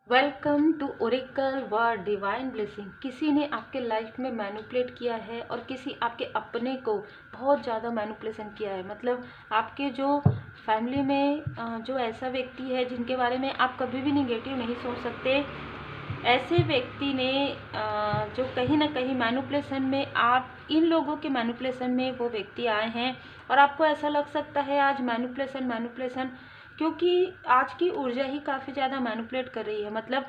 Welcome to Oracle word divine blessing. किसी ने आपके लाइफ में मैनिपुलेट किया है और किसी आपके अपने को बहुत ज़्यादा मैनिपुलेशन किया है। मतलब आपके जो फैमिली में जो ऐसा व्यक्ति है जिनके बारे में आप कभी भी निगेटिव नहीं सोच सकते, ऐसे व्यक्ति ने जो कहीं ना कहीं मैनिपुलेशन में, आप इन लोगों के मैनिपुलेशन में वो व्यक्ति आए हैं और आपको ऐसा लग सकता है आज मैनिपुलेशन, क्योंकि आज की ऊर्जा ही काफ़ी ज़्यादा मैनिपुलेट कर रही है। मतलब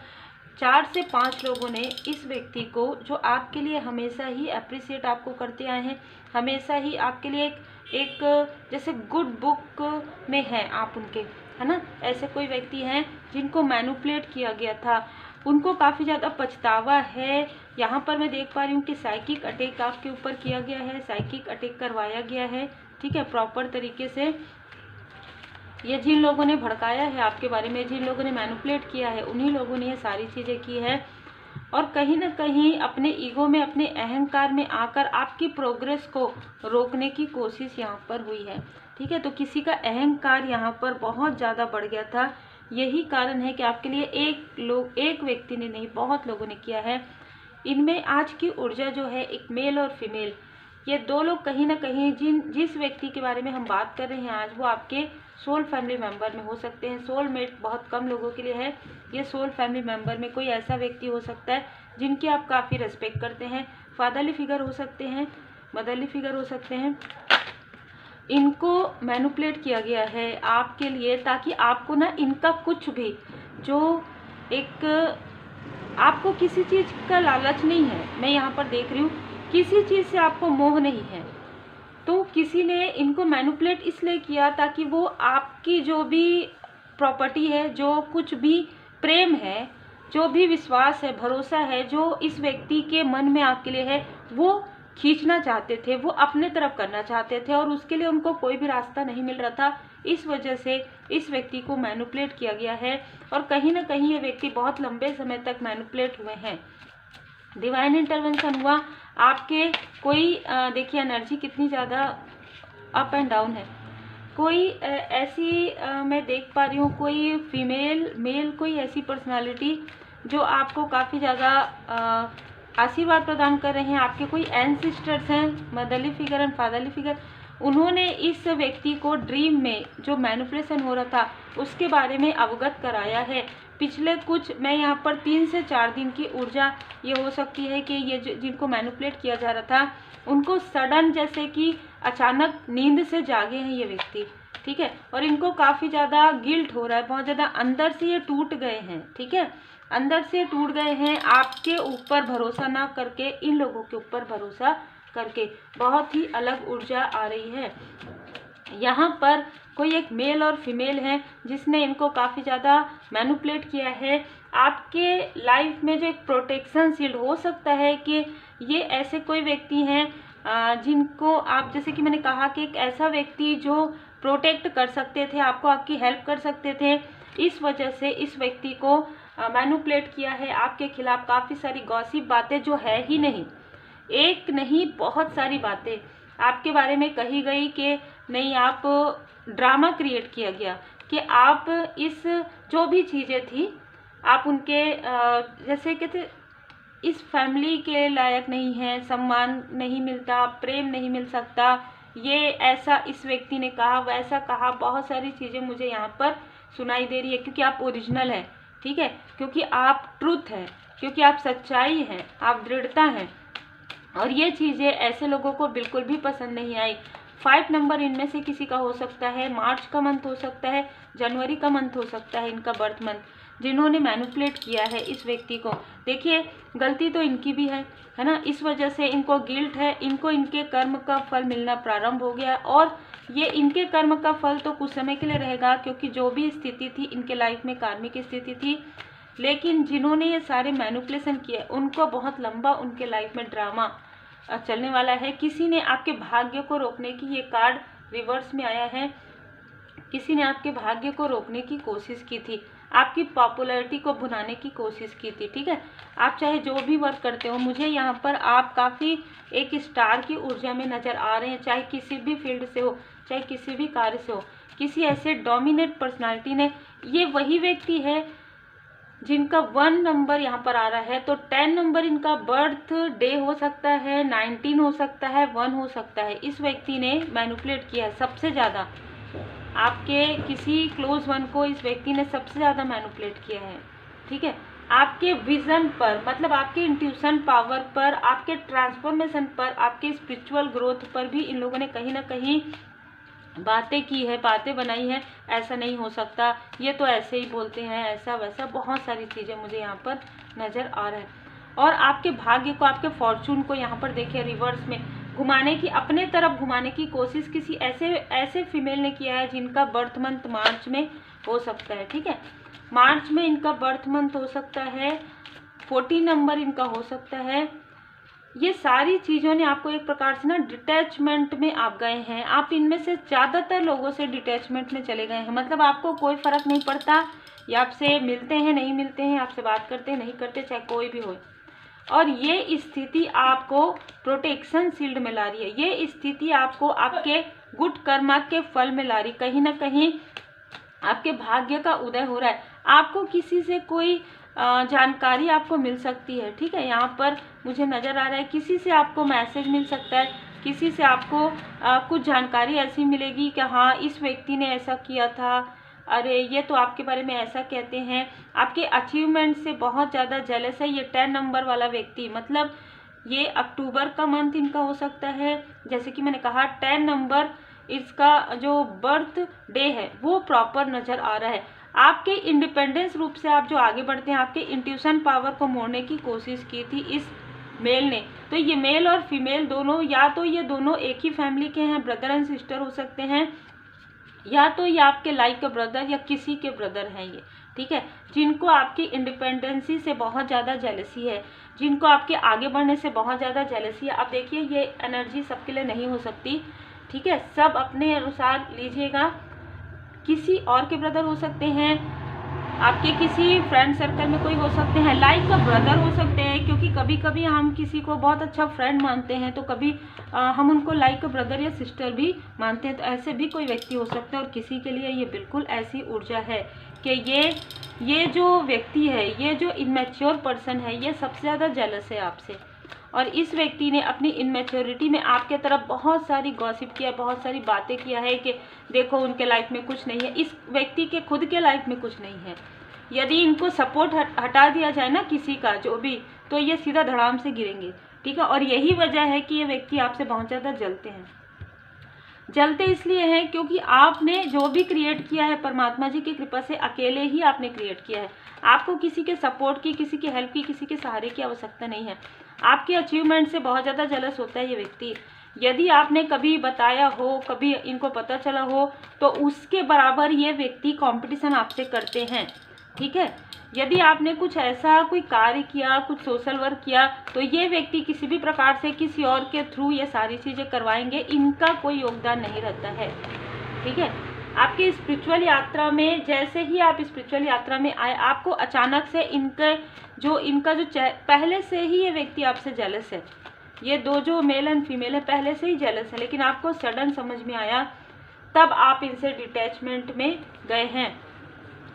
4 से 5 लोगों ने इस व्यक्ति को, जो आपके लिए हमेशा ही अप्रिशिएट आपको करते आए हैं, हमेशा ही आपके लिए एक जैसे गुड बुक में है आप उनके, है ना, ऐसे कोई व्यक्ति हैं जिनको मैनिपुलेट किया गया था, उनको काफ़ी ज़्यादा पछतावा है। यहाँ पर मैं देख पा रही हूँ कि साइकिक अटैक आपके ऊपर किया गया है, साइकिक अटैक करवाया गया है, ठीक है, प्रॉपर तरीके से। ये जिन लोगों ने भड़काया है आपके बारे में, जिन लोगों ने मैनिपुलेट किया है, उन्हीं लोगों ने ये सारी चीज़ें की है और कहीं ना कहीं अपने ईगो में, अपने अहंकार में आकर आपकी प्रोग्रेस को रोकने की कोशिश यहाँ पर हुई है, ठीक है। तो किसी का अहंकार यहाँ पर बहुत ज़्यादा बढ़ गया था। यही कारण है कि आपके लिए एक व्यक्ति ने नहीं, बहुत लोगों ने किया है। इनमें आज की ऊर्जा जो है, एक मेल और फीमेल, ये दो लोग कहीं ना कहीं जिस व्यक्ति के बारे में हम बात कर रहे हैं आज, वो आपके सोल फैमिली मेंबर में हो सकते हैं। सोलमेट बहुत कम लोगों के लिए है। ये सोल फैमिली मेंबर में कोई ऐसा व्यक्ति हो सकता है जिनकी आप काफ़ी रेस्पेक्ट करते हैं। फादरली फिगर हो सकते हैं, मदरली फिगर हो सकते हैं। इनको मैनिपुलेट किया गया है आपके लिए, ताकि आपको ना इनका कुछ भी, जो एक, आपको किसी चीज़ का लालच नहीं है, मैं यहाँ पर देख रही हूँ, किसी चीज़ से आपको मोह नहीं है। तो किसी ने इनको मैनिपुलेट इसलिए किया ताकि वो आपकी जो भी प्रॉपर्टी है, जो कुछ भी प्रेम है, जो भी विश्वास है, भरोसा है, जो इस व्यक्ति के मन में आपके लिए है, वो खींचना चाहते थे, वो अपने तरफ करना चाहते थे और उसके लिए उनको कोई भी रास्ता नहीं मिल रहा था। इस वजह से इस व्यक्ति को मैनिपुलेट किया गया है और कहीं ना कहीं ये व्यक्ति बहुत लंबे समय तक मैनिपुलेट हुए हैं। डिवाइन इंटरवेंशन हुआ आपके, कोई देखिए एनर्जी कितनी ज़्यादा अप एंड डाउन है। कोई ऐसी मैं देख पा रही हूँ, कोई फीमेल मेल, कोई ऐसी पर्सनालिटी जो आपको काफ़ी ज़्यादा आशीर्वाद प्रदान कर रहे हैं। आपके कोई एंसेस्टर्स हैं, motherly figure and fatherly figure, उन्होंने इस व्यक्ति को ड्रीम में जो मैनिपुलेशन हो रहा था उसके बारे में अवगत कराया है। पिछले कुछ, मैं यहाँ पर 3 से 4 दिन की ऊर्जा ये हो सकती है कि ये जिनको मैनिपुलेट किया जा रहा था, उनको सडन, जैसे कि अचानक नींद से जागे हैं ये व्यक्ति, ठीक है, और इनको काफ़ी ज़्यादा गिल्ट हो रहा है, बहुत ज़्यादा अंदर से ये टूट गए हैं, ठीक है, अंदर से टूट गए हैं। आपके ऊपर भरोसा ना करके, इन लोगों के ऊपर भरोसा करके बहुत ही अलग ऊर्जा आ रही है। यहाँ पर कोई एक मेल और फीमेल है जिसने इनको काफ़ी ज़्यादा मैनिपुलेट किया है। आपके लाइफ में जो एक प्रोटेक्शन शील्ड हो सकता है कि ये ऐसे कोई व्यक्ति हैं जिनको आप, जैसे कि मैंने कहा कि एक ऐसा व्यक्ति जो प्रोटेक्ट कर सकते थे आपको, आपकी हेल्प कर सकते थे, इस वजह से इस व्यक्ति को मैनिपुलेट किया है। आपके खिलाफ काफ़ी सारी गॉसिप बातें, जो है ही नहीं, एक नहीं बहुत सारी बातें आपके बारे में कही गई कि नहीं, आप ड्रामा क्रिएट किया गया कि आप इस, जो भी चीज़ें थी आप उनके जैसे कहते, इस फैमिली के लायक नहीं है, सम्मान नहीं मिलता, प्रेम नहीं मिल सकता, ये ऐसा इस व्यक्ति ने कहा, वैसा कहा, बहुत सारी चीज़ें मुझे यहाँ पर सुनाई दे रही है। क्योंकि आप ओरिजिनल हैं, ठीक है, क्योंकि आप ट्रुथ है, क्योंकि आप सच्चाई हैं, आप दृढ़ता हैं, और ये चीज़ें ऐसे लोगों को बिल्कुल भी पसंद नहीं आई। 5 नंबर इनमें से किसी का हो सकता है, मार्च का मंथ हो सकता है, जनवरी का मंथ हो सकता है, इनका बर्थ मंथ, जिन्होंने मैनिपुलेट किया है इस व्यक्ति को। देखिए गलती तो इनकी भी है ना, इस वजह से इनको गिल्ट है, इनको इनके कर्म का फल मिलना प्रारंभ हो गया और ये इनके कर्म का फल तो कुछ समय के लिए रहेगा, क्योंकि जो भी स्थिति थी इनके लाइफ में, कार्मिक स्थिति थी, लेकिन जिन्होंने ये सारे मैनिपुलेशन किए उनको बहुत लंबा उनके लाइफ में ड्रामा चलने वाला है। किसी ने आपके भाग्य को रोकने की, ये कार्ड रिवर्स में आया है, किसी ने आपके भाग्य को रोकने की कोशिश की थी, आपकी पॉपुलैरिटी को भुनाने की कोशिश की थी, ठीक है। आप चाहे जो भी वर्क करते हो, मुझे यहाँ पर आप काफ़ी एक स्टार की ऊर्जा में नज़र आ रहे हैं, चाहे किसी भी फील्ड से हो, चाहे किसी भी कार्य से हो। किसी ऐसे डोमिनेट पर्सनालिटी ने, ये वही व्यक्ति है जिनका 1 नंबर यहाँ पर आ रहा है, तो 10 नंबर इनका बर्थ डे हो सकता है, 19 हो सकता है, 1 हो सकता है। इस व्यक्ति ने मैनिपुलेट किया है सबसे ज़्यादा, आपके किसी क्लोज वन को इस व्यक्ति ने सबसे ज़्यादा मैनिपुलेट किया है। ठीक है, आपके विजन पर, मतलब आपके इंट्यूशन पावर पर, आपके ट्रांसफॉर्मेशन पर, आपके स्पिरिचुअल ग्रोथ पर भी इन लोगों ने कहीं ना कहीं बातें की है, बातें बनाई है। ऐसा नहीं हो सकता, ये तो ऐसे ही बोलते हैं, ऐसा वैसा, बहुत सारी चीज़ें मुझे यहाँ पर नज़र आ रहा है। और आपके भाग्य को, आपके फॉर्चून को यहाँ पर देखिए रिवर्स में घुमाने की, अपने तरफ घुमाने की कोशिश किसी ऐसे फीमेल ने किया है जिनका बर्थ मंथ मार्च में हो सकता है। ठीक है, मार्च में इनका बर्थ मंथ हो सकता है, 14 नंबर इनका हो सकता है। ये सारी चीज़ों ने आपको एक प्रकार से ना डिटैचमेंट में आप गए हैं। आप इनमें से ज़्यादातर लोगों से डिटैचमेंट में चले गए हैं, मतलब आपको कोई फ़र्क नहीं पड़ता, ये आपसे मिलते हैं नहीं मिलते हैं, आपसे बात करते हैं नहीं करते, चाहे कोई भी हो। और ये स्थिति आपको प्रोटेक्शन शील्ड में ला रही है, ये स्थिति आपको आपके गुड कर्मा के फल में ला रही, कहीं ना कहीं आपके भाग्य का उदय हो रहा है। आपको किसी से कोई जानकारी आपको मिल सकती है। ठीक है, यहाँ पर मुझे नज़र आ रहा है किसी से आपको मैसेज मिल सकता है, किसी से आपको कुछ जानकारी ऐसी मिलेगी कि हाँ इस व्यक्ति ने ऐसा किया था, अरे ये तो आपके बारे में ऐसा कहते हैं। आपके अचीवमेंट से बहुत ज़्यादा जेलस है ये 10 नंबर वाला व्यक्ति, मतलब ये अक्टूबर का मंथ इनका हो सकता है। जैसे कि मैंने कहा 10 नंबर इसका जो बर्थ डे है वो प्रॉपर नज़र आ रहा है। आपके इंडिपेंडेंस रूप से आप जो आगे बढ़ते हैं, आपके इंट्यूशन पावर को मोड़ने की कोशिश की थी इस मेल ने। तो ये मेल और फीमेल दोनों, या तो ये दोनों एक ही फैमिली के हैं, ब्रदर एंड सिस्टर हो सकते हैं, या तो ये आपके लाइक ब्रदर या किसी के ब्रदर हैं ये। ठीक है, जिनको आपकी इंडिपेंडेंसी से बहुत ज़्यादा जेलसी है, जिनको आपके आगे बढ़ने से बहुत ज़्यादा जेलसी है। अब देखिए ये एनर्जी सबके लिए नहीं हो सकती। ठीक है, सब अपने अनुसार लीजिएगा। किसी और के ब्रदर हो सकते हैं, आपके किसी फ्रेंड सर्कल में कोई हो सकते हैं, लाइक का ब्रदर हो सकते हैं, क्योंकि कभी कभी हम किसी को बहुत अच्छा फ्रेंड मानते हैं तो कभी हम उनको लाइक ब्रदर या सिस्टर भी मानते हैं, तो ऐसे भी कोई व्यक्ति हो सकते हैं। और किसी के लिए ये बिल्कुल ऐसी ऊर्जा है कि ये जो व्यक्ति है, ये जो इनमेच्योर पर्सन है, ये सबसे ज़्यादा जेलस है आपसे। और इस व्यक्ति ने अपनी इनमेच्योरिटी में आपके तरफ बहुत सारी गॉसिप किया, बहुत सारी बातें किया है कि देखो उनके लाइफ में कुछ नहीं है। इस व्यक्ति के खुद के लाइफ में कुछ नहीं है। यदि इनको सपोर्ट हटा दिया जाए ना किसी का जो भी, तो ये सीधा धड़ाम से गिरेंगे। ठीक है, और यही वजह है कि ये व्यक्ति आपसे बहुत ज़्यादा जलते हैं। जलते इसलिए हैं क्योंकि आपने जो भी क्रिएट किया है परमात्मा जी की कृपा से अकेले ही आपने क्रिएट किया है। आपको किसी के सपोर्ट की, किसी की हेल्प की, किसी के सहारे की आवश्यकता नहीं है। आपके अचीवमेंट से बहुत ज़्यादा जेलस होता है ये व्यक्ति। यदि आपने कभी बताया हो, कभी इनको पता चला हो, तो उसके बराबर ये व्यक्ति कंपटीशन आपसे करते हैं। ठीक है, यदि आपने कुछ ऐसा कोई कार्य किया, कुछ सोशल वर्क किया, तो ये व्यक्ति किसी भी प्रकार से किसी और के थ्रू ये सारी चीज़ें करवाएंगे, इनका कोई योगदान नहीं रहता है। ठीक है, आपकी स्पिरिचुअल यात्रा में, जैसे ही आप स्पिरिचुअल यात्रा में आए, आपको अचानक से इनका जो पहले से ही ये व्यक्ति आपसे जेलस है। ये दो जो मेल एंड फीमेल है पहले से ही जेलस है, लेकिन आपको सडन समझ में आया, तब आप इनसे डिटैचमेंट में गए हैं।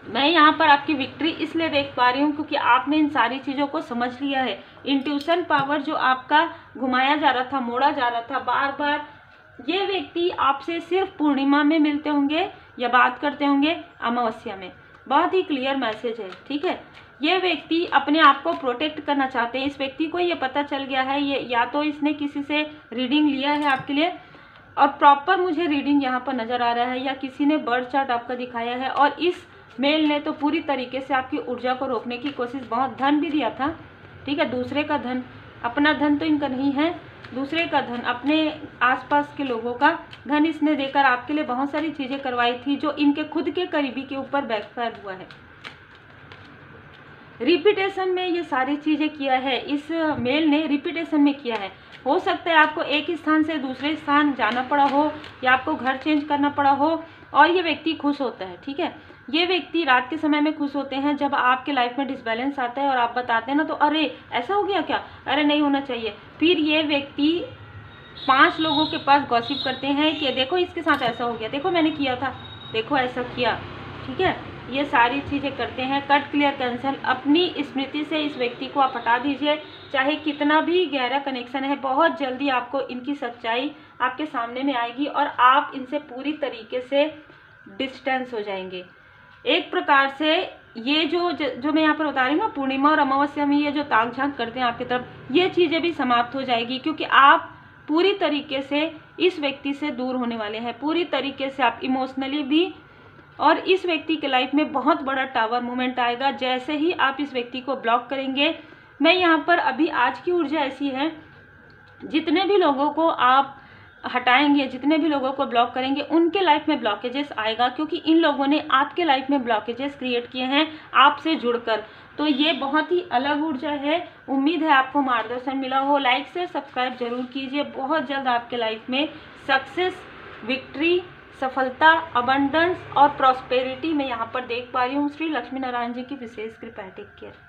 मैं यहाँ पर आपकी विक्ट्री इसलिए देख पा रही हूँ क्योंकि आपने इन सारी चीज़ों को समझ लिया है। इंट्यूशन पावर जो आपका घुमाया जा रहा था, मोड़ा जा रहा था बार बार, ये व्यक्ति आपसे सिर्फ पूर्णिमा में मिलते होंगे या बात करते होंगे अमावस्या में। बहुत ही क्लियर मैसेज है। ठीक है, ये व्यक्ति अपने आप को प्रोटेक्ट करना चाहते हैं। इस व्यक्ति को ये पता चल गया है, ये या तो इसने किसी से रीडिंग लिया है आपके लिए, और प्रॉपर मुझे रीडिंग यहाँ पर नज़र आ रहा है, या किसी ने बर्थ चार्ट आपका दिखाया है। और इस मेल ने तो पूरी तरीके से आपकी ऊर्जा को रोकने की कोशिश, बहुत धन भी दिया था। ठीक है, दूसरे का धन, अपना धन तो इनका नहीं है, दूसरे का धन, अपने आसपास के लोगों का धन इसने देकर आपके लिए बहुत सारी चीज़ें करवाई थी जो इनके खुद के करीबी के ऊपर बैकफायर हुआ है। रिपीटेशन में ये सारी चीज़ें किया है, इस मेल ने रिपीटेशन में किया है। हो सकता है आपको एक स्थान से दूसरे स्थान जाना पड़ा हो, या आपको घर चेंज करना पड़ा हो, और ये व्यक्ति खुश होता है। ठीक है, ये व्यक्ति रात के समय में खुश होते हैं जब आपके लाइफ में डिसबैलेंस आता है और आप बताते हैं ना, तो अरे ऐसा हो गया क्या, अरे नहीं होना चाहिए। फिर ये व्यक्ति 5 लोगों के पास गॉसिप करते हैं कि देखो इसके साथ ऐसा हो गया, देखो मैंने किया था, देखो ऐसा किया। ठीक है, ये सारी चीज़ें करते हैं। कट, क्लियर, कैंसल, अपनी स्मृति से इस व्यक्ति को आप हटा दीजिए। चाहे कितना भी गहरा कनेक्शन है, बहुत जल्दी आपको इनकी सच्चाई आपके सामने में आएगी और आप इनसे पूरी तरीके से डिस्टेंस हो जाएंगे। एक प्रकार से ये जो मैं यहाँ पर बता रही हूँ ना, पूर्णिमा और अमावस्या में ये जो ताक झांक करते हैं आपकी तरफ, ये चीज़ें भी समाप्त हो जाएगी, क्योंकि आप पूरी तरीके से इस व्यक्ति से दूर होने वाले हैं, पूरी तरीके से आप इमोशनली भी। और इस व्यक्ति के लाइफ में बहुत बड़ा टावर मोमेंट आएगा जैसे ही आप इस व्यक्ति को ब्लॉक करेंगे। मैं यहाँ पर अभी आज की ऊर्जा ऐसी है, जितने भी लोगों को आप हटाएंगे, जितने भी लोगों को ब्लॉक करेंगे, उनके लाइफ में ब्लॉकेजेस आएगा, क्योंकि इन लोगों ने आपके लाइफ में ब्लॉकेजेस क्रिएट किए हैं आपसे जुड़कर। तो ये बहुत ही अलग ऊर्जा है। उम्मीद है आपको मार्गदर्शन मिला हो। लाइक से सब्सक्राइब जरूर कीजिए। बहुत जल्द आपके लाइफ में सक्सेस, विक्ट्री, सफलता, अबंडेंस और प्रॉस्पेरिटी मैं यहाँ पर देख पा रही हूँ। श्री लक्ष्मी नारायण जी की विशेष कृपा। Take care.